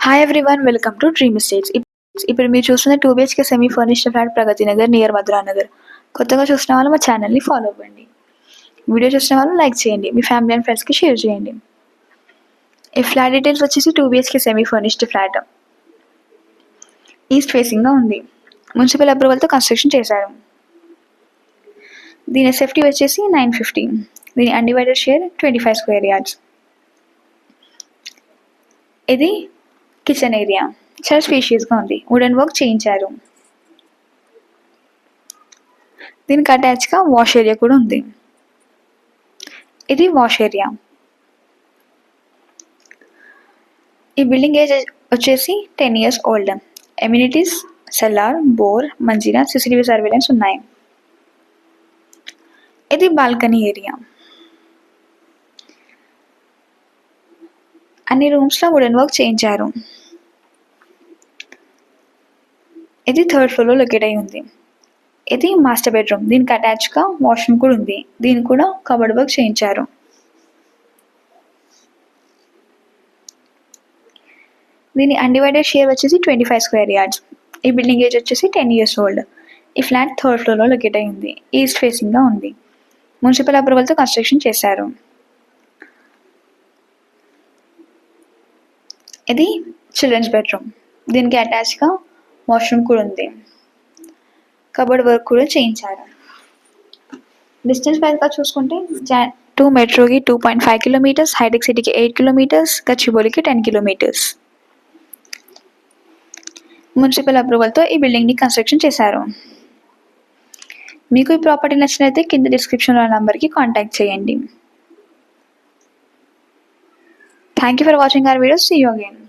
Hi everyone, welcome to dream estates. ఇప్పుడు మీరు చూస్తున్న 2 BHK semi furnished flat Pragathi Nagar near Madhura Nagar. కొత్తగా చూసిన వాళ్ళు మా ఛానల్ని ఫాలో అవ్వండి. వీడియో చూసిన వాళ్ళు లైక్ చేయండి, మీ ఫ్యామిలీ అండ్ ఫ్రెండ్స్కి షేర్ చేయండి. ఈ ఫ్లాట్ డీటెయిల్స్ వచ్చేసి 2 BHK semi furnished flat east ఫేసింగ్గా ఉంది. మున్సిపల్ అప్రూవల్తో కన్స్ట్రక్షన్ చేశారు. దీని సేఫ్టీ వచ్చేసి 950. దీని అన్డివైడెడ్ షేర్ 25 స్క్వేర్ యార్డ్స్. ఇది కిచెన్ ఏరియా చాలా స్పేషియస్గా ఉంది. వుడెన్ వర్క్ చేయించారు. దీనికి అటాచ్గా వాష్ ఏరియా కూడా ఉంది. ఇది వాష్ ఏరియా. ఈ బిల్డింగ్ ఏజ్ వచ్చేసి 10 years old. Amenities cellar, bore, Manjira, CCTV surveillance ఉన్నాయి. ఇది బాల్కనీ ఏరియా. అన్ని రూమ్స్లో వుడెన్ వర్క్ చేయించారు. ఇది 3rd floorలో లొకేట్ అయి ఉంది. ఇది మాస్టర్ బెడ్రూమ్. దీనికి అటాచ్గా వాష్రూమ్ కూడా ఉంది. దీనికి కూడా కబర్డ్ వర్క్ చేయించారు. దీని అన్డివైడెడ్ షేర్ వచ్చేసి 25 స్క్వేర్ యార్డ్స్. ఈ బిల్డింగ్ ఏజ్ వచ్చేసి 10 years ఓల్డ్. ఈ ఫ్లాట్ 3rd floorలో లొకేట్ అయి ఉంది. ఈస్ట్ ఫేసింగ్గా ఉంది. మున్సిపల్ అప్రూవల్తో కన్స్ట్రక్షన్ చేశారు. ఇది చిల్డ్రన్స్ బెడ్రూమ్. దీనికి అటాచ్గా వాష్రూమ్ కూడా ఉంది. కబర్డ్ వర్క్ కూడా చేయించారు. డిస్టెన్స్ వైజ్గా చూసుకుంటే టు మెట్రోకి 2.5 kilometers, హైటెక్ సిటీకి 8 kilometers, గచ్చిబౌలికి 10 kilometers. మున్సిపల్ అప్రూవల్తో ఈ బిల్డింగ్ని కన్స్ట్రక్షన్ చేశారు. మీకు ఈ ప్రాపర్టీ నచ్చినట్లయితే కింద డిస్క్రిప్షన్లో నంబర్కి కాంటాక్ట్ చేయండి. Thank you for watching our video. See you again.